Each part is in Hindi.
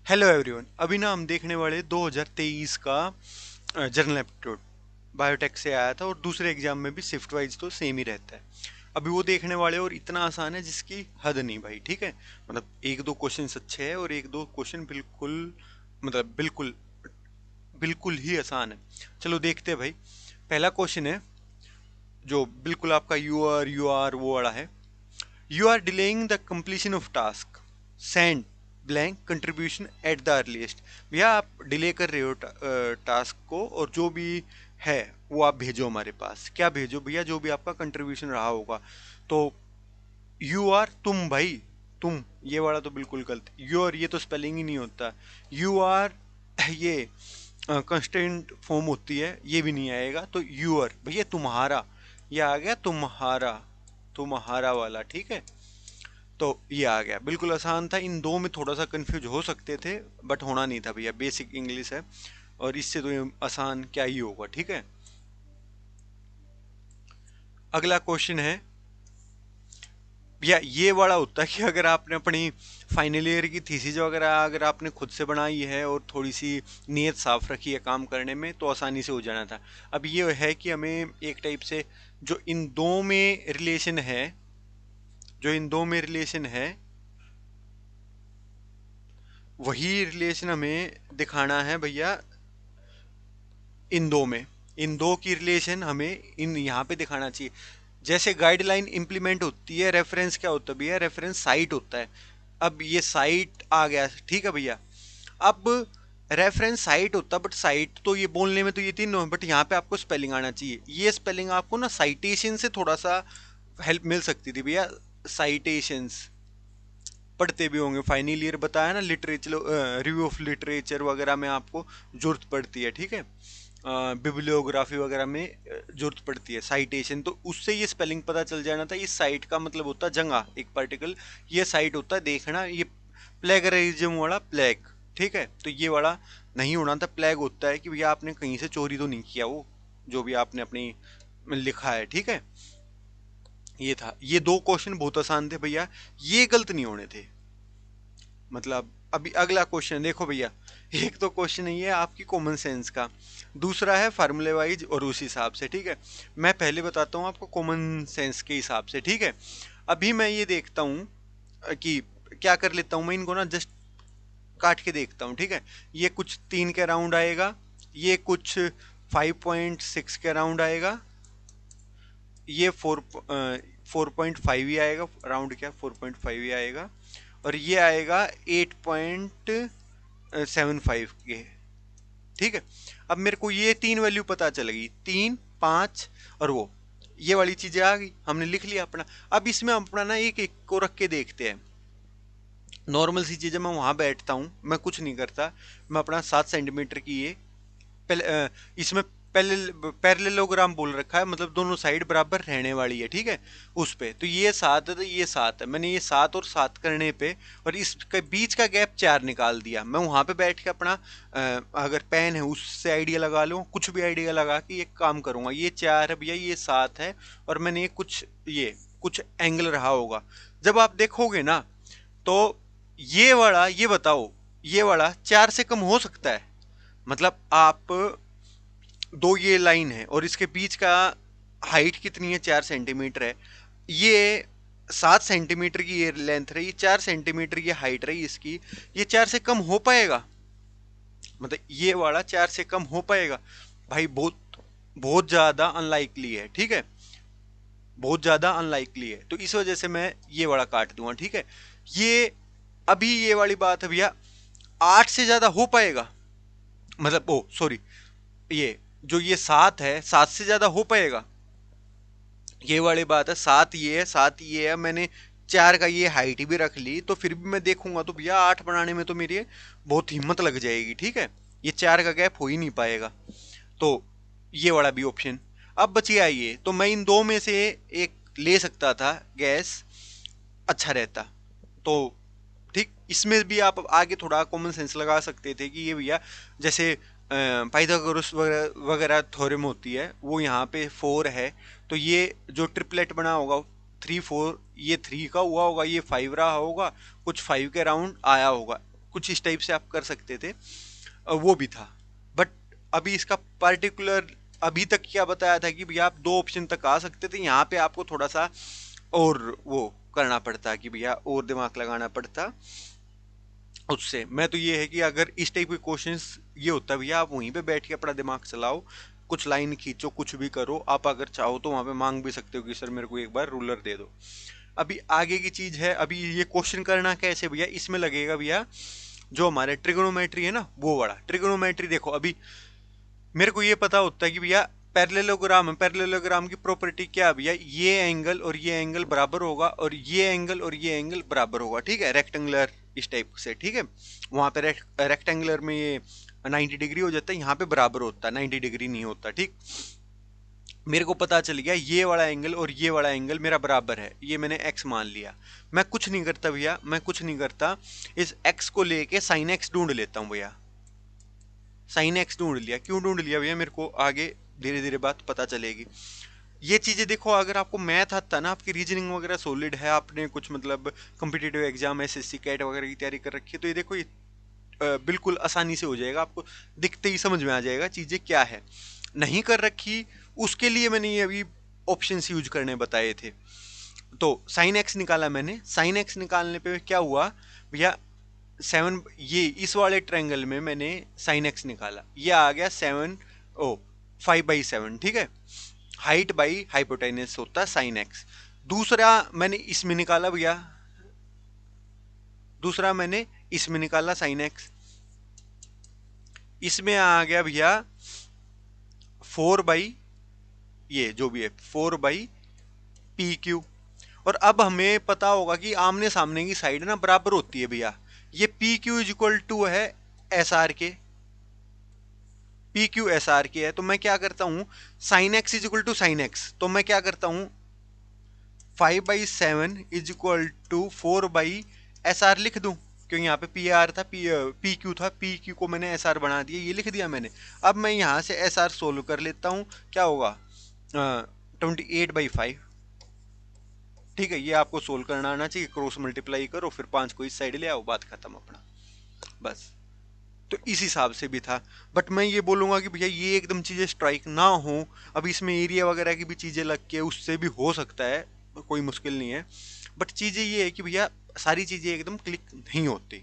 Hello everyone. अभी ना हम देखने वाले 2023 का जनरल एप्टीट्यूड बायोटेक से आया था और दूसरे एग्जाम में भी शिफ्ट वाइज तो सेम ही रहता है। अभी वो देखने वाले और इतना आसान है जिसकी हद नहीं भाई। ठीक है, मतलब एक दो क्वेश्चन अच्छे हैं और एक दो क्वेश्चन बिल्कुल, मतलब बिल्कुल बिल्कुल ही आसान है। चलो देखते हैं भाई। पहला क्वेश्चन है जो बिल्कुल आपका यू आर वो वाला है। You are delaying the completion of task. Send blank contribution at the earliest. भैया आप डिले कर रहे हो टास्क को और जो भी है वो आप भेजो हमारे पास। क्या भेजो भैया? जो भी आपका कंट्रीब्यूशन रहा होगा। तो यू आर तुम भाई, तुम ये वाला तो बिल्कुल गलत। योर ये तो स्पेलिंग ही नहीं होता। यू आर ये कंस्टेंट फॉर्म होती है, ये भी नहीं आएगा। तो यूर भैया तुम्हारा, ये आ गया तुम्हारा, तुम्हारा वाला। ठीक है, तो ये आ गया। बिल्कुल आसान था। इन दो में थोड़ा सा कंफ्यूज हो सकते थे बट होना नहीं था भैया, बेसिक इंग्लिश है और इससे तो ये आसान क्या ही होगा। ठीक है, अगला क्वेश्चन है भैया। ये वाला होता है कि अगर आपने अपनी फाइनल ईयर की थीसिस वगैरह अगर आपने खुद से बनाई है और थोड़ी सी नीयत साफ रखी है काम करने में तो आसानी से हो जाना था। अब ये है कि हमें एक टाइप से जो इन दो में रिलेशन है, जो इन दो में रिलेशन है वही रिलेशन हमें दिखाना है भैया। इन दो में, इन दो की रिलेशन हमें इन यहाँ पे दिखाना चाहिए। जैसे गाइडलाइन इंप्लीमेंट होती है, रेफरेंस क्या होता है भैया? रेफरेंस साइट होता है। अब ये साइट आ गया, ठीक है भैया। अब रेफरेंस साइट होता, बट साइट तो ये बोलने में तो ये तीनों है, बट यहाँ पे आपको स्पेलिंग आना चाहिए। ये स्पेलिंग आपको ना साइटेशन से थोड़ा सा हेल्प मिल सकती थी भैया। साइटेशंस पढ़ते भी होंगे, फाइनल ईयर बताया ना, लिटरेचर रिव्यू ऑफ लिटरेचर वगैरह में आपको जरूरत पड़ती है। ठीक है, बिब्लियोग्राफी वगैरह में जरूरत पड़ती है साइटेशन। तो उससे ये स्पेलिंग पता चल जाना था। इस साइट का मतलब होता है जगह, एक पार्टिकल। ये साइट होता है देखना, ये प्लेगरिज्म वाला प्लेग। ठीक है, तो ये वाला नहीं होना था। प्लेग होता है कि भैया आपने कहीं से चोरी तो नहीं किया वो, जो भी आपने अपनी में लिखा है। ठीक है, ये था। ये दो क्वेश्चन बहुत आसान थे भैया, ये गलत नहीं होने थे। मतलब अभी अगला क्वेश्चन देखो भैया। एक तो क्वेश्चन है ये आपकी कॉमन सेंस का, दूसरा है फार्मूले वाइज और उस हिसाब से। ठीक है, मैं पहले बताता हूँ आपको कॉमन सेंस के हिसाब से। ठीक है, अभी मैं ये देखता हूँ कि क्या कर लेता हूँ मैं, इनको ना जस्ट काट के देखता हूँ। ठीक है, ये कुछ 3 के राउंड आएगा, ये कुछ 5.6 के राउंड आएगा, ये 4.5 ही आएगा, राउंड क्या 4.5 ही आएगा, और ये आएगा 8.75 के। ठीक है, अब मेरे को ये तीन वैल्यू पता चल गई, 3, 5 और वो, ये वाली चीजें आ गई, हमने लिख लिया अपना। अब इसमें हम अपना ना एक एक को रख के देखते हैं। नॉर्मल सी चीजें, मैं वहां बैठता हूँ, मैं कुछ नहीं करता, मैं अपना 7 सेंटीमीटर की ये इसमें पैरेललोग्राम बोल रखा है, मतलब दोनों साइड बराबर रहने वाली है। ठीक है, उस पे तो ये 7 है, तो ये 7 है। मैंने ये 7 और 7 करने पे और इसके बीच का गैप 4 निकाल दिया। मैं वहां पे बैठ के अपना अगर पेन है उससे आइडिया लगा लूँ, कुछ भी आइडिया लगा के ये काम करूंगा। ये 4 है भैया, ये 7 है, और मैंने ये कुछ एंगल रहा होगा। जब आप देखोगे ना तो ये वाला, ये बताओ, ये वाला 4 से कम हो सकता है? मतलब आप दो, ये लाइन है और इसके बीच का हाइट कितनी है? 4 सेंटीमीटर है। ये 7 सेंटीमीटर की ये लेंथ रही, 4 सेंटीमीटर की हाइट रही इसकी। ये 4 से कम हो पाएगा? मतलब ये वाला 4 से कम हो पाएगा? भाई बहुत बहुत ज्यादा अनलाइकली है। ठीक है, बहुत ज्यादा अनलाइकली है, तो इस वजह से मैं ये वाला काट दूंगा। ठीक है, ये अभी ये वाली बात है भैया, 8 से ज्यादा हो पाएगा? मतलब ओ सॉरी, ये जो ये 7 है, 7 से ज्यादा हो पाएगा? ये वाली बात है। 7 ये है, 7 ये है, मैंने 4 का ये हाइट भी रख ली, तो फिर भी मैं देखूंगा तो भैया 8 बनाने में तो मेरी बहुत हिम्मत लग जाएगी। ठीक है, ये 4 का गैप हो ही नहीं पाएगा। तो ये वाला भी ऑप्शन। अब बची आई ये, तो मैं इन दो में से एक ले सकता था गैस, अच्छा रहता। तो ठीक, इसमें भी आप आगे थोड़ा कॉमन सेंस लगा सकते थे कि ये भैया जैसे पाइथागोरस वगैरह वगैरह थ्योरम होती है, वो यहाँ पे 4 है, तो ये जो ट्रिपलेट बना होगा 3 4, ये 3 का हुआ होगा, ये 5 रहा होगा, कुछ 5 के राउंड आया होगा, कुछ इस टाइप से आप कर सकते थे, वो भी था। बट अभी इसका पार्टिकुलर अभी तक क्या बताया था कि भैया आप 2 ऑप्शन तक आ सकते थे, यहाँ पे आपको थोड़ा सा और वो करना पड़ता कि भैया और दिमाग लगाना पड़ता उससे। मैं तो ये है कि अगर इस टाइप के क्वेश्चंस ये होता भैया, आप वहीं पे बैठ के अपना दिमाग चलाओ, कुछ लाइन खींचो, कुछ भी करो। आप अगर चाहो तो वहां पे मांग भी सकते हो कि सर मेरे को एक बार रूलर दे दो। अभी आगे की चीज है, अभी ये क्वेश्चन करना कैसे भैया, इसमें लगेगा भैया जो हमारे ट्रिगोनोमेट्री है ना, वो वाला ट्रिगोनोमेट्री। देखो अभी मेरे को ये पता होता है कि भैया पैरेललोग्राम है, पैरेललोग्राम की प्रॉपर्टी क्या है भैया, ये एंगल और ये एंगल बराबर होगा और ये एंगल और ये एंगल बराबर होगा, ठीक है, रेक्टेंगुलर इस टाइप से, ठीक है। वहां पे रेक्टेंगुलर में ये 90 डिग्री हो जाता है, यहाँ पे बराबर होता है, 90 डिग्री नहीं होता, ठीक। मेरे को पता चल गया ये वाला एंगल और ये वाला एंगल मेरा बराबर है, ये मैंने x मान लिया। मैं कुछ नहीं करता भैया, मैं कुछ नहीं करता, इस x को लेके साइन x ढूंढ लेता हूँ भैया। साइन एक्स ढूंढ लिया, क्यों ढूंढ लिया भैया, मेरे को आगे धीरे धीरे बात पता चलेगी। ये चीजें देखो, अगर आपको मैथ आता ना, आपकी रीजनिंग वगैरह सॉलिड है, आपने कुछ मतलब कॉम्पिटिटिव एग्जाम एसएससी कैट वगैरह की तैयारी कर रखी है, तो ये देखो ये बिल्कुल आसानी से हो जाएगा, आपको दिखते ही समझ में आ जाएगा चीजें क्या है। नहीं कर रखी उसके लिए मैंने ये अभी ऑप्शन यूज करने बताए थे। तो साइन एक्स निकाला मैंने, साइन एक्स निकालने पे क्या हुआ भैया, 7, ये इस वाले ट्रायंगल में मैंने साइन एक्स निकाला, ये आ गया 5/7, ठीक है। हाइट बाई हाइपोटेनस होता है साइन एक्स। दूसरा मैंने इसमें निकाला भैया, दूसरा मैंने इसमें निकाला साइन एक्स, इसमें आ गया भैया 4 बाई ये जो भी है 4/PQ। और अब हमें पता होगा कि आमने सामने की साइड ना बराबर होती है भैया, ये PQ इज इक्वल टू है SR के, PQ SR के है। तो मैं क्या करता हूं, sine x is equal to sine x, तो मैं क्या करता हूं 5/7 इज इक्वल टू 4/SR लिख दूं, क्योंकि यहाँ पे PR था, PQ था, PQ को मैंने SR बना दिया, ये लिख दिया मैंने। अब मैं यहाँ से SR सोल्व कर लेता हूँ, क्या होगा 28/5, ठीक है। ये आपको सोल्व करना आना चाहिए, क्रॉस मल्टीप्लाई करो, फिर 5 को इस साइड ले आओ, बात खत्म अपना, बस। तो इस हिसाब से भी था। बट मैं ये बोलूंगा कि भैया ये एकदम चीजें स्ट्राइक ना हो, अब इसमें एरिया वगैरह की भी चीजें लग के उससे भी हो सकता है, कोई मुश्किल नहीं है। बट चीजें ये है कि भैया सारी चीजें एकदम क्लिक नहीं होती,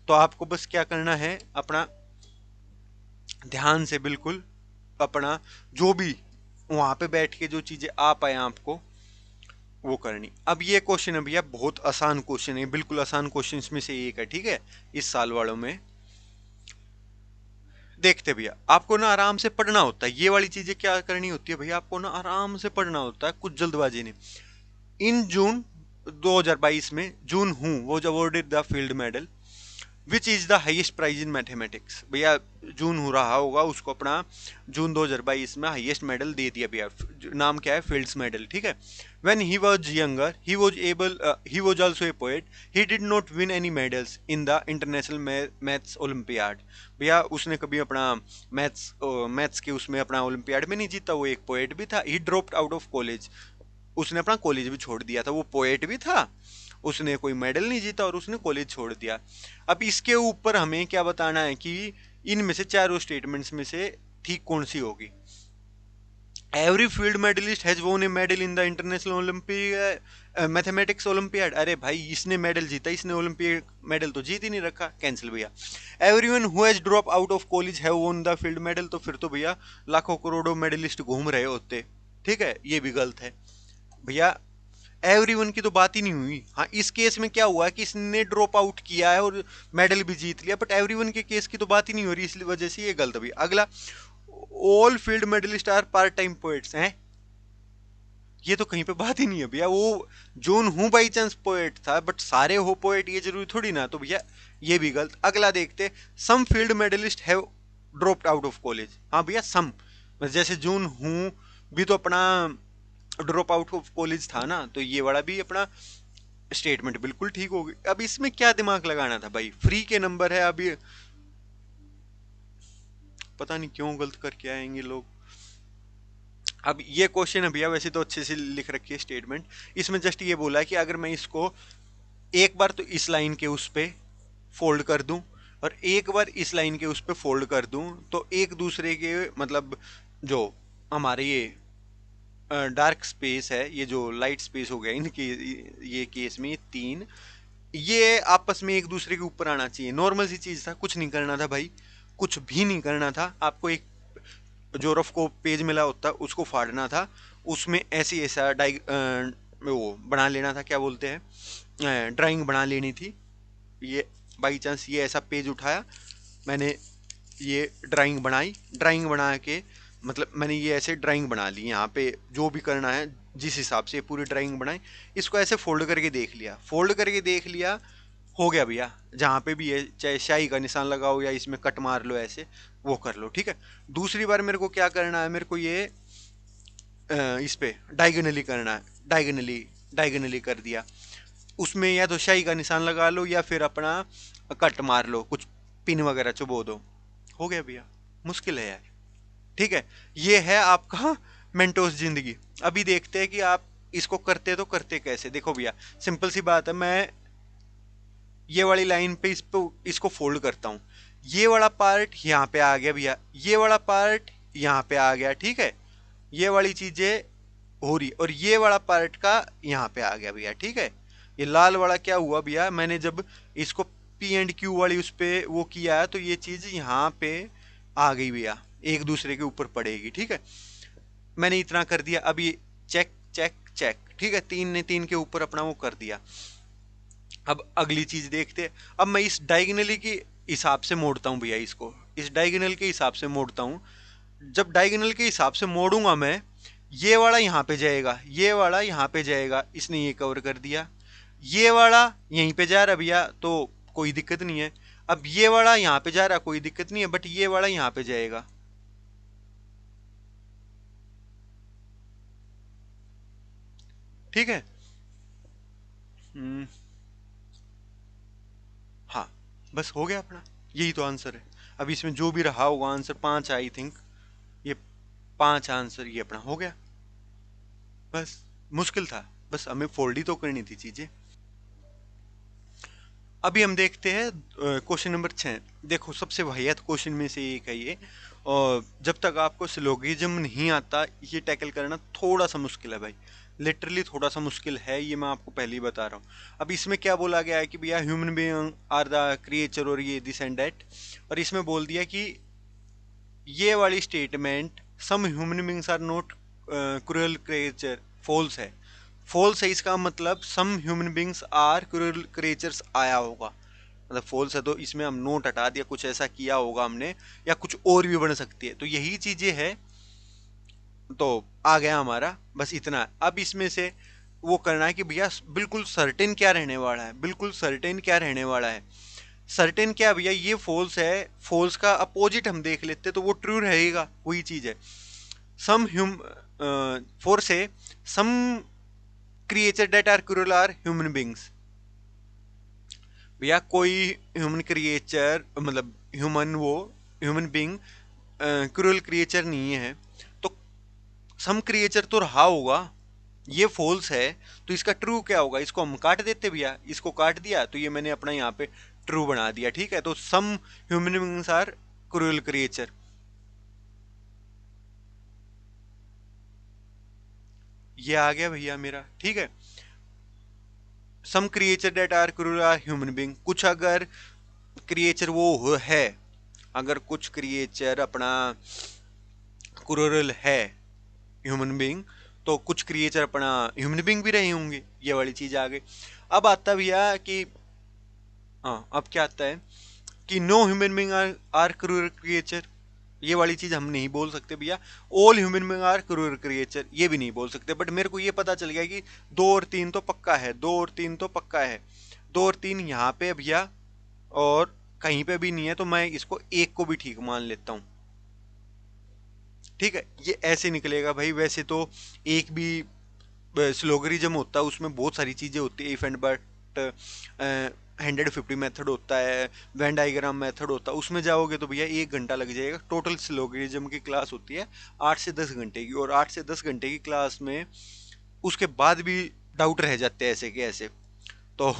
तो आपको बस क्या करना है, अपना ध्यान से बिल्कुल अपना जो भी वहां पे बैठ के जो चीजें आ पाए आपको वो करनी। अब ये क्वेश्चन है भैया बहुत आसान क्वेश्चन है, बिल्कुल आसान क्वेश्चन में से एक है, ठीक है, इस साल वालों में। देखते भैया आपको ना आराम से पढ़ना होता है, ये वाली चीजें क्या करनी होती है भैया, आपको ना आराम से पढ़ना होता है, कुछ जल्दबाजी नहीं। इन जून 2022 में जून हूँ वो awarded the field medal which is the highest prize in mathematics. भैया जून हो रहा होगा, उसको अपना जून 2022 में हाईएस्ट मेडल दे दिया भैया, नाम क्या है, फील्ड्स मेडल, ठीक है। When he was younger he was also a poet, he did not win any medals in the international maths olympiad. भैया उसने कभी अपना मैथ्स के उसमें अपना ओलंपियाड में नहीं जीता, वो एक पोएट भी था। ही ड्रॉप्ड आउट ऑफ कॉलेज, उसने अपना कॉलेज भी छोड़ दिया था, वो पोएट भी था, उसने कोई मेडल नहीं जीता और उसने कॉलेज छोड़ दिया। अब इसके ऊपर हमें क्या बताना है कि इनमें से चारों स्टेटमेंट्स में से ठीक कौन सी होगी। Every field medalist has won a medal in the international olympic mathematics olympiad. अरे भाई इसने मेडल जीता, इसने ओलंपिक मेडल तो जीत ही नहीं रखा, कैंसिल भैया। Everyone who has drop out of college have won the field medal, तो फिर तो भैया लाखों करोड़ों मेडलिस्ट घूम रहे होते, ठीक है, ये भी गलत है भैया। एवरीवन की तो बात ही नहीं हुई। हाँ इस केस में क्या हुआ कि इसने ड्रॉप आउट किया है और मेडल भी जीत लिया, बट एवरीवन के केस की तो बात ही नहीं हो रही, इसलिए वजह से ये गलत भी। अगला, all field medalist are part time poets हैं, ये तो कहीं पे बात ही नहीं है भैया। वो जोन हूँ बाई चांस पोएट था, बट सारे हो पोएट ये जरूरी थोड़ी ना, तो भैया ये भी गलत। अगला देखते, some field medalist have dropped out of college. हाँ भैया सम, जैसे जून हूँ भी तो अपना ड्रॉप आउट ऑफ कॉलेज था ना, तो ये वाला भी अपना स्टेटमेंट बिल्कुल ठीक होगी। अब इसमें क्या दिमाग लगाना था भाई, फ्री के नंबर है, अभी पता नहीं क्यों गलत करके आएंगे लोग। अब ये क्वेश्चन है भैया, वैसे तो अच्छे से लिख रखी है स्टेटमेंट, इसमें जस्ट ये बोला है कि अगर मैं इसको एक बार तो इस लाइन के उस पे फोल्ड कर दूं, और एक बार इस लाइन के उस पे फोल्ड कर दूं तो एक दूसरे के मतलब जो हमारे ये डार्क स्पेस है, ये जो लाइट स्पेस हो गया इनके ये केस में, ये तीन, ये आपस में एक दूसरे के ऊपर आना चाहिए। नॉर्मल सी चीज था, कुछ नहीं करना था भाई, कुछ भी नहीं करना था आपको। एक जो रफ को पेज मिला होता उसको फाड़ना था, उसमें ऐसी ऐसा वो बना लेना था, क्या बोलते हैं, ड्राइंग बना लेनी थी। ये बाई चांस ये ऐसा पेज उठाया मैंने, ये ड्राइंग बनाई, ड्राइंग बना के मतलब मैंने ये ऐसे ड्राइंग बना ली, यहाँ पे जो भी करना है जिस हिसाब से पूरी ड्राइंग बनाई, इसको ऐसे फोल्ड करके देख लिया, फोल्ड करके देख लिया, हो गया भैया। जहाँ पे भी है चाहे शाही का निशान लगाओ या इसमें कट मार लो, ऐसे वो कर लो, ठीक है। दूसरी बार मेरे को क्या करना है, मेरे को ये इस पे डायगोनली करना है, डायगोनली डायगोनली कर दिया, उसमें या तो शाही का निशान लगा लो या फिर अपना कट मार लो, कुछ पिन वगैरह चुबो दो, हो गया भैया। मुश्किल है यार, ठीक है। ये है आपका मेंटोस जिंदगी। अभी देखते हैं कि आप इसको करते तो करते कैसे। देखो भैया, सिंपल सी बात है, मैं ये वाली लाइन पे इसको फोल्ड करता हूँ, ये वाला पार्ट यहाँ पे आ गया भैया, ये वाला पार्ट यहाँ पे आ गया, ठीक है। ये वाली चीजें हो रही और ये वाला पार्ट का यहाँ पे आ गया भैया, ठीक है। ये लाल वाला क्या हुआ भैया, मैंने जब इसको पी एंड क्यू वाली उस पे वो किया है तो ये चीज यहाँ पे आ गई भैया, एक दूसरे के ऊपर पड़ेगी, ठीक है। मैंने इतना कर दिया, अब ये चेक चेक चेक, ठीक है, तीन ने तीन के ऊपर अपना वो कर दिया। अब अगली चीज देखते हैं। अब मैं इस डायगोनली के हिसाब से मोड़ता हूँ भैया, इसको इस डायगोनल के हिसाब से मोड़ता हूँ। जब डायगोनल के हिसाब से मोड़ूंगा मैं, ये वाला यहाँ पे जाएगा, ये वाला यहाँ पे जाएगा, इसने ये कवर कर दिया, ये वाला यहीं पे जा रहा भैया तो कोई दिक्कत नहीं है। अब ये वाला यहाँ पे जा रहा, कोई दिक्कत नहीं है, बट ये वाला यहाँ पे जाएगा, ठीक है। हम्म, हाँ, बस हो गया अपना, यही तो आंसर है। अब इसमें जो भी रहा होगा आंसर, पांच आई थिंक, ये पांच आंसर ये अपना हो गया, बस। मुश्किल था, बस हमें फोल्ड ही तो करनी थी चीजें। अभी हम देखते हैं क्वेश्चन नंबर 6। देखो, सबसे वाहियात क्वेश्चन में से एक है ये, और जब तक आपको सिलोगिज्म नहीं आता ये टैकल करना थोड़ा सा मुश्किल है भाई, लिटरली थोड़ा सा मुश्किल है, ये मैं आपको पहले ही बता रहा हूँ। अब इसमें क्या बोला गया है कि भैया human being are the creature और ये दिस एंड दैट, और इसमें बोल दिया कि ये वाली statement some human beings are not cruel creature false है। फॉल्स है इसका मतलब some human beings are cruel creatures आया होगा, मतलब फॉल्स है तो इसमें हम नोट हटा दिया, कुछ ऐसा किया होगा हमने, या कुछ और भी बन सकती है, तो यही चीजें है। तो आ गया हमारा, बस इतना। अब इसमें से वो करना है कि भैया बिल्कुल सर्टेन क्या रहने वाला है, बिल्कुल सर्टेन क्या रहने वाला है। सर्टेन क्या भैया, ये फॉल्स है, फॉल्स का अपोजिट हम देख लेते तो वो ट्रू रहेगा, वही चीज है। सम ह्यूम फोर से some creature that are cruel are human beings, भैया कोई ह्यूमन क्रिएचर मतलब ह्यूमन वो ह्यूमन बींग क्रूरल क्रिएचर नहीं है, तो सम क्रिएचर तो रहा होगा, ये फॉल्स है, तो इसका ट्रू क्या होगा, इसको हम काट देते भैया, इसको काट दिया तो ये मैंने अपना यहाँ पे ट्रू बना दिया, ठीक है। तो some human beings are cruel creature, ये आ गया भैया मेरा, ठीक है। Some creature that are cruel are human being, कुछ अगर क्रिएचर वो है, अगर कुछ क्रिएचर अपना क्रूरल है ह्यूमन बींग, तो कुछ क्रिएचर अपना ह्यूमन बींग भी रहे होंगे, ये वाली चीज आ गई। अब आता भैया कि हाँ, अब क्या आता है कि नो ह्यूमन बींग आर क्रूर क्रिएचर, ये वाली चीज हम नहीं बोल सकते भैया। ऑल ह्यूमन बींग आर क्रूर क्रिएचर, ये भी नहीं बोल सकते, बट मेरे को ये पता चल गया कि दो और तीन तो पक्का है, दो और तीन तो पक्का है, दो और तीन यहाँ पे है भैया, और कहीं पे भी नहीं है, तो मैं इसको एक को भी ठीक मान लेता हूँ, ठीक है। ये ऐसे निकलेगा भाई, वैसे तो एक भी स्लोगरिज्म होता है उसमें बहुत सारी चीजें होती है, इफ एंड बट 150 मेथड होता है, वेन डायग्राम मेथड होता है, उसमें जाओगे तो भैया 1 घंटा लग जाएगा। टोटल स्लोगरिज्म की क्लास होती है 8 से 10 घंटे की, और 8 से 10 घंटे की क्लास में उसके बाद भी डाउट रह जाते हैं ऐसे के ऐसे। तो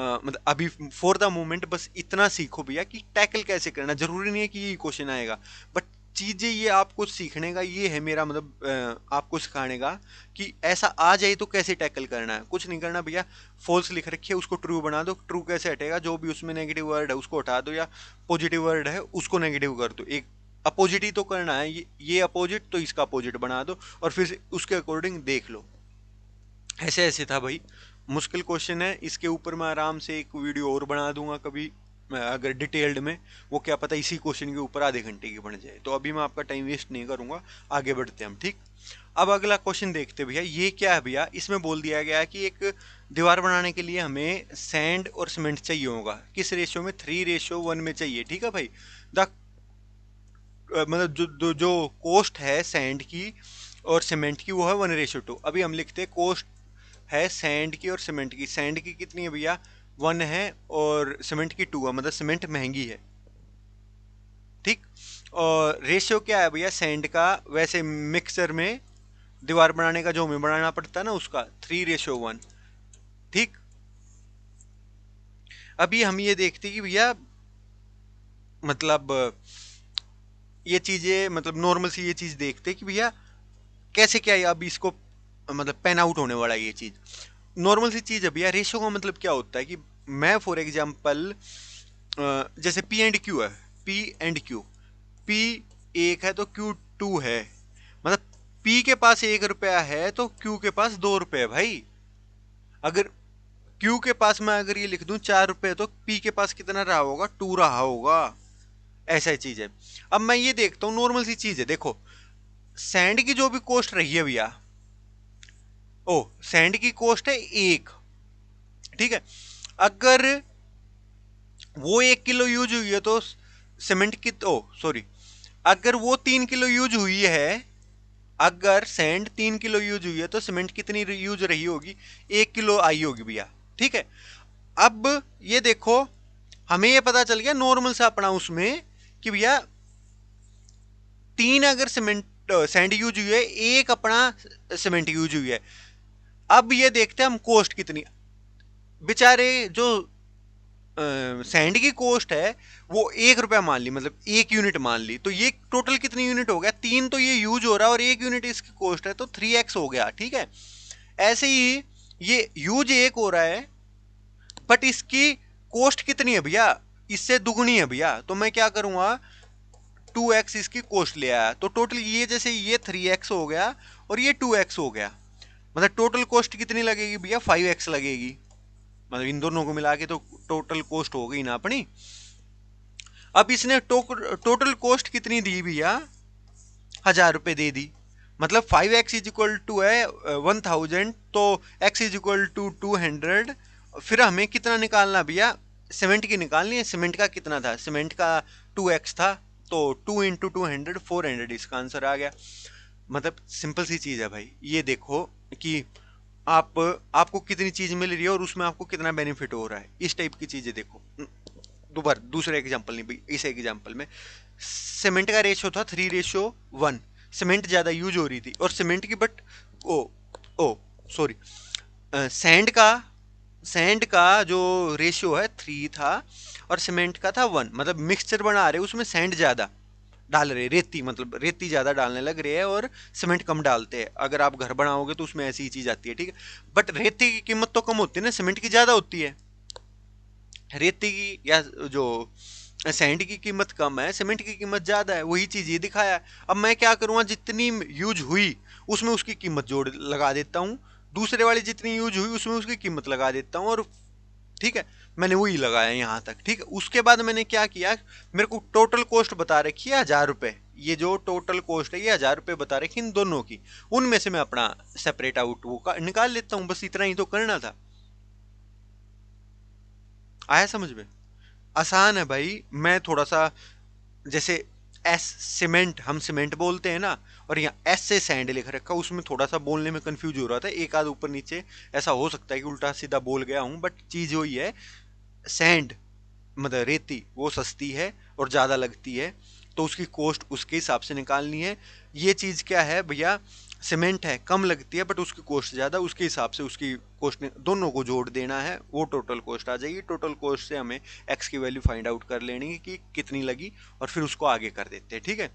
मतलब अभी फॉर द मोमेंट बस इतना सीखो भैया कि टैकल कैसे करना। जरूरी नहीं है कि ये क्वेश्चन आएगा, बट चीजें ये आपको सीखने का ये है मेरा मतलब आपको सिखाने का कि ऐसा आ जाए तो कैसे टैकल करना है। कुछ नहीं करना भैया, फॉल्स लिख रखी है उसको ट्रू बना दो। ट्रू कैसे हटेगा, जो भी उसमें नेगेटिव वर्ड है उसको हटा दो, या पॉजिटिव वर्ड है उसको नेगेटिव कर दो। एक अपोजिट ही तो करना है, ये अपोजिट तो इसका अपोजिट बना दो और फिर उसके अकॉर्डिंग देख लो। ऐसे ऐसे था भाई, मुश्किल क्वेश्चन है। इसके ऊपर मैं आराम से एक वीडियो और बना दूंगा कभी, अगर डिटेल्ड में। वो क्या पता इसी क्वेश्चन के ऊपर आधे घंटे की बन जाए। तो अभी मैं आपका टाइम वेस्ट नहीं करूंगा, आगे बढ़ते हैं हम, ठीक। अब अगला क्वेश्चन देखते भैया, ये क्या है भैया। इसमें बोल दिया गया है कि एक दीवार बनाने के लिए हमें सैंड और सीमेंट चाहिए होगा, किस रेशियो में, 3:1 में चाहिए, ठीक है भाई। द मतलब जो कोस्ट है सैंड की और सीमेंट की वो है 1:2। अभी हम लिखते हैं कोस्ट है सैंड की और सीमेंट की। सैंड की कितनी है भैया, 1 है, और सीमेंट की 2 है, मतलब सीमेंट महंगी है, ठीक। और रेशियो क्या है भैया सैंड का, वैसे मिक्सर में दीवार बनाने का जो हमें बनाना पड़ता है ना उसका 3:1, ठीक। अभी हम ये देखते हैं कि भैया मतलब ये चीजें मतलब नॉर्मल सी ये चीज देखते हैं कि भैया कैसे क्या है अब इसको मतलब पेन आउट होने वाला है ये चीज। नॉर्मल सी चीज है भैया। रेशियो का मतलब क्या होता है कि मैं फॉर एग्जांपल जैसे पी एंड क्यू है, पी एंड क्यू, पी 1 है तो क्यू 2 है, मतलब पी के पास 1 रुपया है तो क्यू के पास 2 रुपये है भाई। अगर क्यू के पास मैं अगर ये लिख दूं 4 रुपये तो पी के पास कितना रहा होगा, 2 रहा होगा। ऐसा ही चीज है। अब मैं ये देखता हूँ नॉर्मल सी चीज है, देखो सैंड की जो भी कॉस्ट रही है भैया, ओ सैंड की कॉस्ट है 1, ठीक है। अगर वो 1 किलो यूज हुई है तो सीमेंट की, ओ सॉरी, अगर वो 3 किलो यूज हुई है, अगर सैंड 3 किलो यूज हुई है तो सीमेंट कितनी यूज रही होगी, 1 किलो आई होगी भैया, ठीक है। अब ये देखो हमें ये पता चल गया नॉर्मल से अपना उसमें कि भैया 3 अगर सीमेंट सैंड यूज हुई है, 1 अपना सीमेंट यूज हुई है। अब ये देखते हैं हम कॉस्ट कितनी, बेचारे जो सैंड की कॉस्ट है वो 1 रुपया मान ली, मतलब 1 यूनिट मान ली, तो ये टोटल कितनी यूनिट हो गया, 3 तो ये यूज हो रहा है और 1 यूनिट इसकी कॉस्ट है तो 3x हो गया, ठीक है। ऐसे ही ये यूज 1 हो रहा है बट इसकी कॉस्ट कितनी है भैया, इससे दुगनी है भैया। तो मैं क्या करूंगा, 2x इसकी कॉस्ट ले आया, तो टोटल ये जैसे ये 3x हो गया और ये 2x हो गया, मतलब टोटल कॉस्ट कितनी लगेगी भैया, 5x लगेगी। मतलब इन दोनों को मिला के तो टोटल कॉस्ट हो गई ना अपनी। अब इसने टोटल कॉस्ट कितनी दी भैया, 1000 रुपये दे दी, मतलब 5x इज इक्वल टू है 1000, तो x इज इक्वल टू 200। फिर हमें कितना निकालना भैया, सीमेंट की निकालनी है। सीमेंट का कितना था, सीमेंट का 2x था, तो 2 × 200 400 इसका आंसर आ गया। मतलब सिंपल सी चीज है भाई, ये देखो कि आप आपको कितनी चीज मिल रही है और उसमें आपको कितना बेनिफिट हो रहा है, इस टाइप की चीजें देखो। दोबारा दूसरा एग्जांपल नहीं भाई, इस एग्जांपल में सीमेंट का रेशियो था 3:1, सीमेंट ज्यादा यूज हो रही थी और सीमेंट की but oh oh sorry sand का जो रेशियो है 3 था और सीमेंट का था 1, मतलब मिक्सचर बना रहे उसमें सैंड ज्यादा डाल रहे, रेती मतलब रेती ज्यादा डालने लग रहे हैं और सीमेंट कम डालते हैं। अगर आप घर बनाओगे तो उसमें ऐसी ही चीज आती है, ठीक है। बट रेती की कीमत तो कम होती है ना, सीमेंट की ज्यादा होती है। रेती की या जो सैंड की कीमत कम है, सीमेंट की कीमत ज्यादा है, वही चीज ये दिखाया है। अब मैं क्या करूंगा, जितनी यूज हुई उसमें उसकी कीमत जोड़ लगा देता हूँ, दूसरे वाली जितनी यूज हुई उसमें उसकी कीमत लगा देता हूँ, और ठीक है मैंने वही लगाया यहाँ तक, ठीक है। उसके बाद मैंने क्या किया, मेरे को टोटल कॉस्ट बता रखी है 1000 रुपये, ये जो टोटल कॉस्ट है ये 1000 रुपये बता रखी इन दोनों की, उनमें से मैं अपना सेपरेट आउट वो निकाल लेता हूँ, बस इतना ही तो करना था। आया समझ में, आसान है भाई। मैं थोड़ा सा जैसे एस सीमेंट, हम सीमेंट बोलते हैं ना, और यहाँ एस से सैंड लिख रखा, उसमें थोड़ा सा बोलने में कंफ्यूज हो रहा था, एक आध ऊपर नीचे ऐसा हो सकता है कि उल्टा सीधा बोल गया हूँ, बट चीज वही है। सैंड मतलब रेती वो सस्ती है और ज़्यादा लगती है, तो उसकी कॉस्ट उसके हिसाब से निकालनी है। ये चीज़ क्या है भैया, सीमेंट है कम लगती है बट उसकी कॉस्ट ज़्यादा, उसके हिसाब से उसकी कॉस्ट दोनों को जोड़ देना है, वो टोटल कॉस्ट आ जाएगी। टोटल कॉस्ट से हमें एक्स की वैल्यू फाइंड आउट कर लेनी है कि कितनी लगी, और फिर उसको आगे कर देते हैं। ठीक है,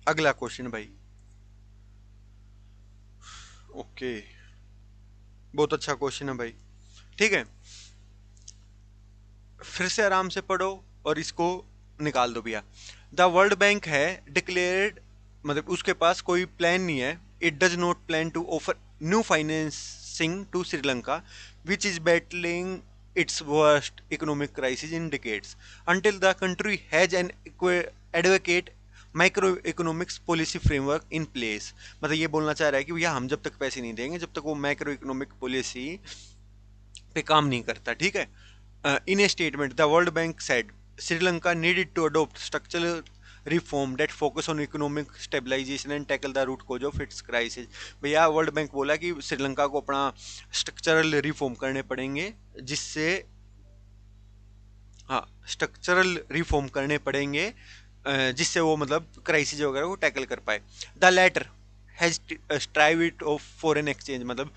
अगला क्वेश्चन भाई। ओके, बहुत अच्छा क्वेश्चन है भाई। ठीक है, फिर से आराम से पढ़ो और इसको निकाल दो भैया। द वर्ल्ड बैंक है डिक्लेयर्ड, मतलब उसके पास कोई प्लान नहीं है, it does not plan to offer new financing to Sri Lanka which is battling its worst economic crisis in decades until the country has an advocate micro economics policy framework in place. मतलब ये बोलना चाह रहा है कि भैया हम जब तक पैसे नहीं देंगे जब तक वो माइक्रो इकोनॉमिक पॉलिसी पे काम नहीं करता। ठीक है, in a statement, the World Bank said Sri Lanka needed to adopt structural reform that focus on economic stabilization and tackle the root cause of its crisis। भैया वर्ल्ड बैंक बोला कि श्रीलंका को अपना स्ट्रक्चरल रिफॉर्म करने पड़ेंगे, जिससे, हाँ, स्ट्रक्चरल रिफॉर्म करने पड़ेंगे जिससे वो मतलब क्राइसिस वगैरह को टैकल कर पाए। The letter has strive it off foreign exchange, मतलब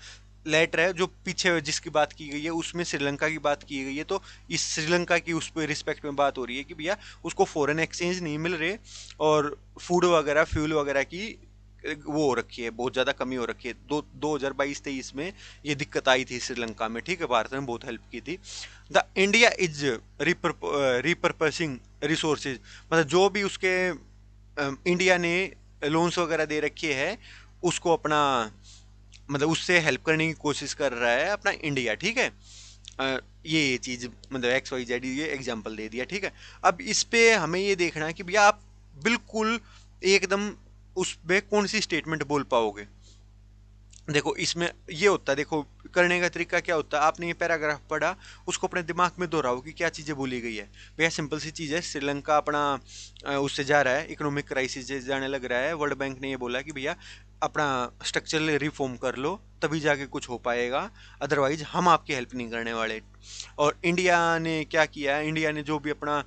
लेटर है जो पीछे जिसकी बात की गई है उसमें श्रीलंका की बात की गई है, तो इस श्रीलंका की उस पर रिस्पेक्ट में बात हो रही है कि भैया उसको फॉरेन एक्सचेंज नहीं मिल रहे और फूड वगैरह फ्यूल वगैरह की वो हो रखी है, बहुत ज़्यादा कमी हो रखी है। 2022-23 में ये दिक्कत आई थी श्रीलंका में। ठीक है, भारत ने बहुत हेल्प की थी। The India is repurposing resources, मतलब जो भी उसके इंडिया ने लोन्स वगैरह दे रखे है उसको अपना, मतलब उससे हेल्प करने की कोशिश कर रहा है अपना इंडिया। ठीक है, ये चीज़ मतलब एक्स वाई जेड ये एग्जांपल दे दिया। ठीक है, अब इस पे हमें ये देखना है कि भैया आप बिल्कुल एकदम उस पे कौन सी स्टेटमेंट बोल पाओगे। देखो इसमें ये होता है, देखो करने का तरीका क्या होता है, आपने ये पैराग्राफ पढ़ा उसको अपने दिमाग में दोहराओ कि क्या चीज़ें बोली गई है। भैया सिंपल सी चीज़ है, श्रीलंका अपना उससे जा रहा है, इकोनॉमिक क्राइसिस से जाने लग रहा है। वर्ल्ड बैंक ने ये बोला कि भैया अपना स्ट्रक्चरल रिफॉर्म कर लो तभी जाके कुछ हो पाएगा, अदरवाइज हम आपकी हेल्प नहीं करने वाले। और इंडिया ने क्या किया है, इंडिया ने जो भी अपना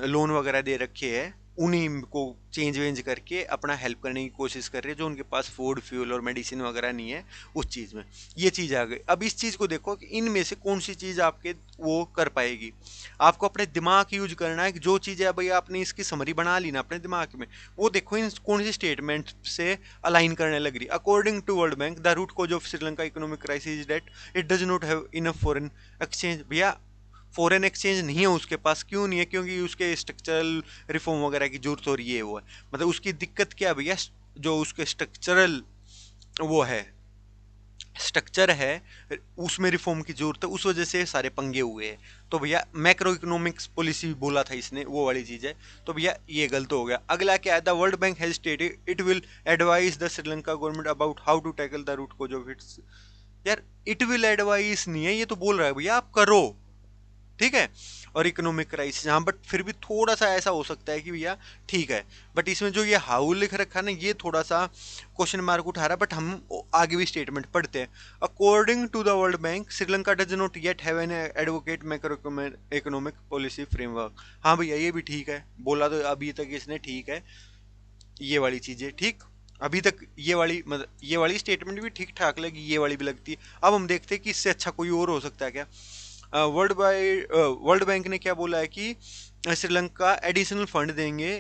लोन वगैरह दे रखे है उन्हीं को चेंज वेंज करके अपना हेल्प करने की कोशिश कर रही है, जो उनके पास फूड फ्यूल और मेडिसिन वगैरह नहीं है उस चीज़ में। ये चीज़ आ गई। अब इस चीज़ को देखो कि इनमें से कौन सी चीज़ आपके वो कर पाएगी। आपको अपने दिमाग यूज करना है कि जो चीज़ें भाई आपने इसकी समरी बना ली ना अपने दिमाग में, वो देखो इन कौन सी स्टेटमेंट से अलाइन करने लग रही। According to world bank the root cause of Sri Lanka economic crisis is that it does not have enough foreign exchange. भैया फॉरेन एक्सचेंज नहीं है उसके पास, क्यों नहीं है, क्योंकि उसके स्ट्रक्चरल रिफॉर्म वगैरह की जरूरत हो रही है। वो है मतलब उसकी दिक्कत क्या है भैया, जो उसके स्ट्रक्चरल वो है, स्ट्रक्चर है उसमें रिफॉर्म की जरूरत है, उस वजह से सारे पंगे हुए हैं। तो भैया मैक्रो इकोनॉमिक्स पॉलिसी बोला था इसने, वो वाली चीज है। तो भैया ये गलत हो गया। अगला क्या है, the world bank has stated it will advise the Sri Lanka government about how to tackle the root cause of its. यार इट विल एडवाइस नहीं है, ये तो बोल रहा है भैया आप करो। ठीक है, और इकोनॉमिक क्राइसिस, हाँ, बट फिर भी थोड़ा सा ऐसा हो सकता है कि भैया ठीक है, बट इसमें जो ये हाउ लिख रखा है ना ये थोड़ा सा क्वेश्चन मार्क उठा रहा है। बट हम आगे भी स्टेटमेंट पढ़ते हैं। According to the world bank Sri Lanka does not yet have an advocate macro economic policy framework. हाँ भैया ये भी ठीक है, बोला तो अभी तक इसने ठीक है, ये वाली चीजें ठीक, अभी तक ये वाली मतलब ये वाली स्टेटमेंट भी ठीक ठाक लगी, ये वाली भी लगती है। अब हम देखते हैं कि इससे अच्छा कोई और हो सकता है क्या। वर्ल्ड बैंक ने क्या बोला है कि श्रीलंका एडिशनल फंड देंगे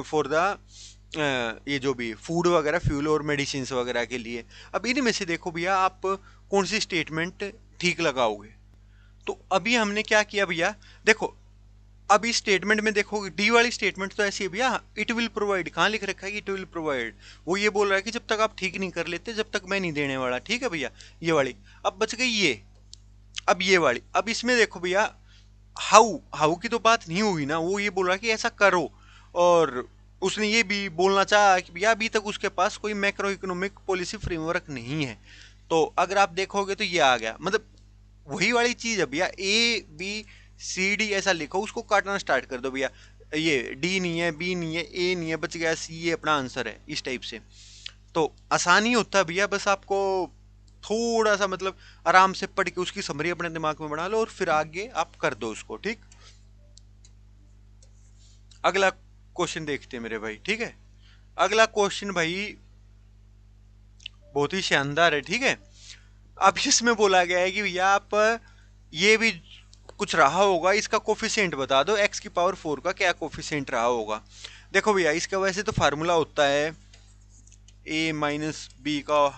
फॉर द ये जो भी फूड वगैरह फ्यूल और मेडिसिन वगैरह के लिए। अब इनमें से देखो भैया आप कौन सी स्टेटमेंट ठीक लगाओगे। तो अभी हमने क्या किया भैया, देखो अब इस स्टेटमेंट में देखो डी वाली स्टेटमेंट तो ऐसी है भैया, इट विल प्रोवाइड कहाँ लिख रखा है कि इट विल प्रोवाइड, वो ये बोल रहा है कि जब तक आप ठीक नहीं कर लेते जब तक मैं नहीं देने वाला। ठीक है भैया, ये वाली। अब बच गई ये, अब ये वाली। अब इसमें देखो भैया हाउ हाउ की तो बात नहीं हुई ना, वो ये बोल रहा है कि ऐसा करो। और उसने ये भी बोलना चाहा कि भैया अभी तक उसके पास कोई मैक्रो इकोनॉमिक पॉलिसी फ्रेमवर्क नहीं है। तो अगर आप देखोगे तो ये आ गया, मतलब वही वाली चीज है भैया, ए बी सी डी ऐसा लिखो, उसको काटना स्टार्ट कर दो भैया। ये डी नहीं है, बी नहीं है, ए नहीं है, बच गया सी, ये अपना आंसर है, इस टाइप से। तो आसानी होता है भैया, बस आपको थोड़ा सा मतलब आराम से पढ़ के उसकी समरी अपने दिमाग में बना लो और फिर आगे आप कर दो उसको। ठीक, अगला क्वेश्चन देखते हैं मेरे भाई, ठीक है। अगला क्वेश्चन भाई बहुत ही शानदार है, ठीक है। अब इसमें बोला गया है कि भैया आप ये भी कुछ रहा होगा, इसका कोफिशिएंट बता दो, एक्स की पावर 4 का क्या कोफिशिएंट रहा होगा। देखो भैया, इसका वैसे तो फार्मूला होता है ए माइनस बी का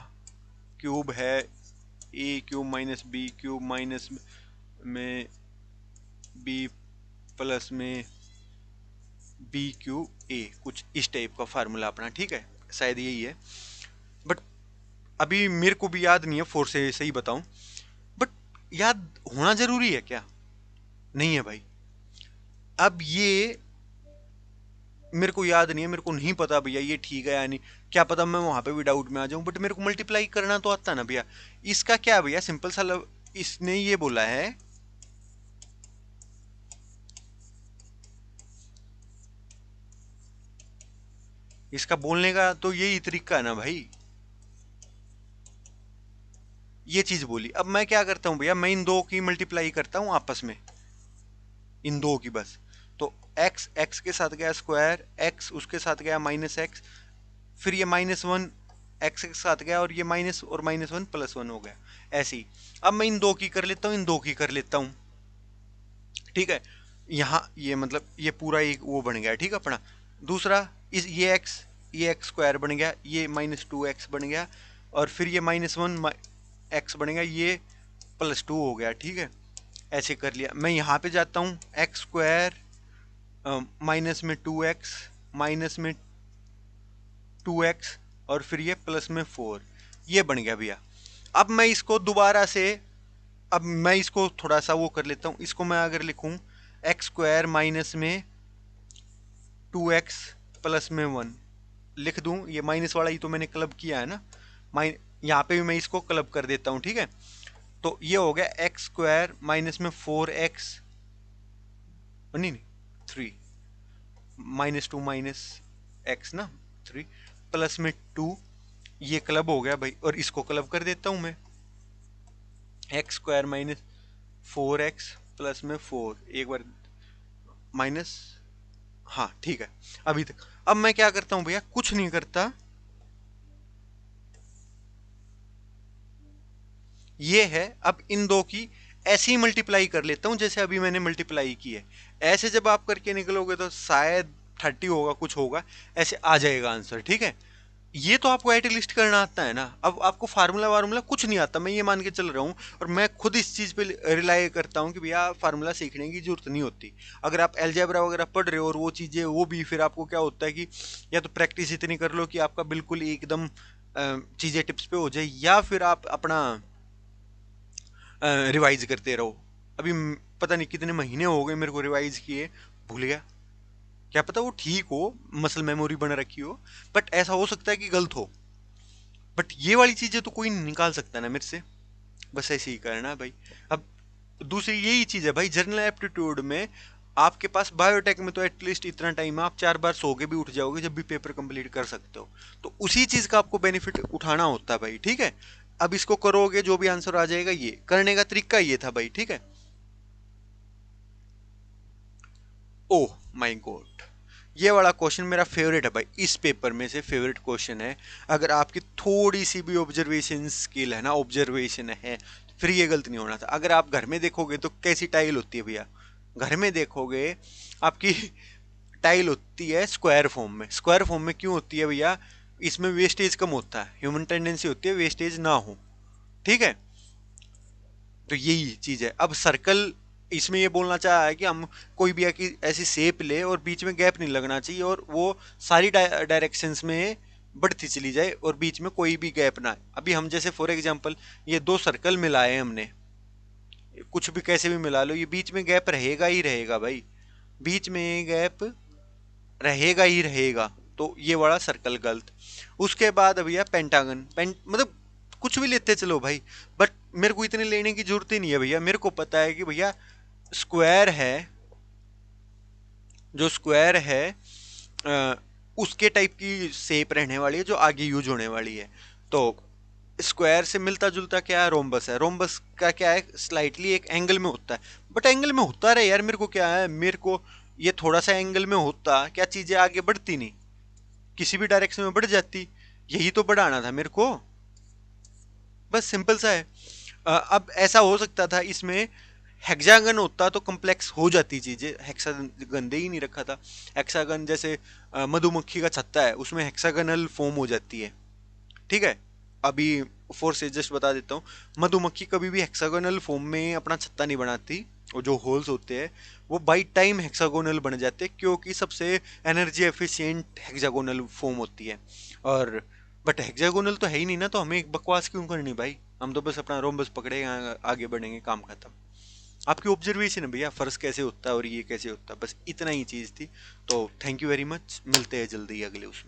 क्यूब है, A cube minus B cube minus में बी प्लस में बी क्यू ए, कुछ इस टाइप का फार्मूला अपना, ठीक है, शायद यही है। बट अभी मेरे को भी याद नहीं है, फोर से सही बताऊं, बट याद होना जरूरी है क्या? नहीं है भाई। अब ये मेरे को याद नहीं है, मेरे को नहीं पता भैया ये ठीक है या नहीं, क्या पता मैं वहां पे भी डाउट में आ जाऊं, बट मेरे को मल्टीप्लाई करना तो आता ना भैया। इसका क्या भैया, सिंपल सा इसने ये बोला है इसका बोलने का तो यही तरीका है ना भाई, ये चीज बोली। अब मैं क्या करता हूँ भैया, मैं इन दो की मल्टीप्लाई करता हूँ आपस में, इन दो की बस। तो एक्स एक्स के साथ गया स्क्वायर, एक्स उसके साथ गया माइनस एक्स, फिर ये माइनस वन एक्स के साथ गया, और ये माइनस और माइनस वन प्लस वन हो गया, ऐसे ही। अब मैं इन दो की कर लेता हूँ, इन दो की कर लेता हूँ, ठीक है। यहाँ ये मतलब ये पूरा एक वो बन गया, ठीक है अपना। दूसरा इस ये एक्स स्क्वायर बन गया, ये माइनस टू एक्स बन गया, और फिर ये माइनस वन एक्स बनेगा, ये प्लस टू हो गया, ठीक है। ऐसे कर लिया। मैं यहाँ पे जाता हूँ, एक्स स्क्वायर माइनस में टू एक्स, माइनस में टू एक्स, और फिर ये प्लस में फोर, ये बन गया भैया। अब मैं इसको दोबारा से, अब मैं इसको थोड़ा सा वो कर लेता हूँ, इसको मैं अगर लिखूँ एक्स स्क्वायर माइनस में टू एक्स प्लस में वन लिख दूँ, ये माइनस वाला ही तो मैंने क्लब किया है ना, यहाँ पे भी मैं इसको क्लब कर देता हूँ, ठीक है। तो ये हो गया एक्स स्क्वायर माइनस में फोर एक्स, नहीं नहीं three, minus two minus x ना, थ्री प्लस में टू, ये क्लब हो गया भाई, और इसको क्लब कर देता हूं मैं, x square minus four x plus में फोर, एक बार माइनस, हाँ ठीक है अभी तक। अब मैं क्या करता हूं भैया, कुछ नहीं करता, ये है। अब इन दो की ऐसे ही मल्टीप्लाई कर लेता हूं जैसे अभी मैंने मल्टीप्लाई की है। ऐसे जब आप करके निकलोगे तो शायद 30 होगा, कुछ होगा, ऐसे आ जाएगा आंसर, ठीक है। ये तो आपको एटलिस्ट करना आता है ना। अब आपको फार्मूला वार्मूला कुछ नहीं आता, मैं ये मान के चल रहा हूँ, और मैं खुद इस चीज़ पे रिलाई करता हूँ कि भैया फार्मूला सीखने की जरूरत नहीं होती। अगर आप अलजेब्रा वगैरह पढ़ रहे हो और वो चीज़ें, वो भी फिर आपको क्या होता है कि या तो प्रैक्टिस इतनी कर लो कि आपका बिल्कुल एकदम चीज़ें टिप्स पे हो जाए, या फिर आप अपना रिवाइज करते रहो। अभी पता नहीं कितने महीने हो गए मेरे को रिवाइज किए, भूल गया। क्या पता वो ठीक हो, मसल मेमोरी बन रखी हो, बट ऐसा हो सकता है कि गलत हो। बट ये वाली चीजें तो कोई नहीं निकाल सकता ना मेरे से, बस ऐसे ही करना है भाई। अब दूसरी यही चीज है भाई, जनरल एप्टीट्यूड में आपके पास, बायोटेक में तो एटलीस्ट इतना टाइम आप 4 बार सो के भी उठ जाओगे जब भी पेपर कंप्लीट कर सकते हो। तो उसी चीज का आपको बेनिफिट उठाना होता है भाई, ठीक है। अब इसको करोगे, जो भी आंसर आ जाएगा, ये करने का तरीका ये था भाई, ठीक है। ओह माय गॉड, ये वाला क्वेश्चन मेरा फेवरेट है भाई, इस पेपर में से फेवरेट क्वेश्चन है। अगर आपकी थोड़ी सी भी ऑब्जर्वेशन स्किल है ना, ऑब्जर्वेशन है, तो फिर ये गलत नहीं होना था। अगर आप घर में देखोगे तो कैसी टाइल होती है भैया, घर में देखोगे आपकी टाइल होती है स्क्वायर फॉर्म में। स्क्वायर फॉर्म में क्यों होती है भैया? इसमें वेस्टेज कम होता है, ह्यूमन टेंडेंसी होती है वेस्टेज ना हो, ठीक है। तो यही चीज है। अब सर्कल, इसमें ये बोलना चाहा है कि हम कोई भी ऐसी शेप ले और बीच में गैप नहीं लगना चाहिए, और वो सारी डायरेक्शंस में बढ़ती चली जाए और बीच में कोई भी गैप ना आए। अभी हम जैसे फॉर एग्जांपल ये दो सर्कल मिलाए हमने, कुछ भी कैसे भी मिला लो, ये बीच में गैप रहेगा ही रहेगा भाई, बीच में गैप रहेगा ही रहेगा। तो ये वाला सर्कल गलत। उसके बाद भैया पेंटागन, मतलब कुछ भी लेते चलो भाई, बट मेरे को इतने लेने की जरूरत ही नहीं है भैया। मेरे को पता है कि भैया स्क्वायर है, जो स्क्वायर है अ, उसके टाइप की शेप रहने वाली है जो आगे यूज होने वाली है। तो स्क्वायर से मिलता जुलता क्या है, रोम्बस है। रोम्बस का क्या है, स्लाइटली एक एंगल में होता है, बट एंगल में होता रहे यार, मेरे को क्या है, मेरे को ये थोड़ा सा एंगल में होता, क्या चीजें आगे बढ़ती नहीं, किसी भी डायरेक्शन में बढ़ जाती। यही तो बढ़ाना था मेरे को। बस सिंपल सा है। अब ऐसा हो सकता था इसमें हेक्सागन होता तो कॉम्प्लेक्स हो जाती चीजें, हेक्सागन दे ही नहीं रखा था। हेक्सागन जैसे मधुमक्खी का छत्ता है, उसमें हेक्सागनल फॉर्म हो जाती है। ठीक है। अभी फोर से जस्ट बता देता हूँ, मधुमक्खी कभी भी हेक्सागोनल फॉर्म में अपना छत्ता नहीं बनाती। और जो होल्स होते हैं वो बाई टाइम हेक्सागोनल बन जाते हैं, क्योंकि सबसे एनर्जी एफिशिएंट हेक्सागोनल फॉर्म होती है। और बट हेक्सागोनल तो है ही नहीं ना, तो हमें बकवास क्यों करनी भाई। हम तो बस अपना रोम्बस पकड़े आगे बढ़ेंगे, काम खत्म। आपकी ऑब्जर्वेशन है भैया, फर्श कैसे होता है और ये कैसे होता है, बस इतना ही चीज़ थी। तो थैंक यू वेरी मच, मिलते हैं जल्दी अगले उसमें।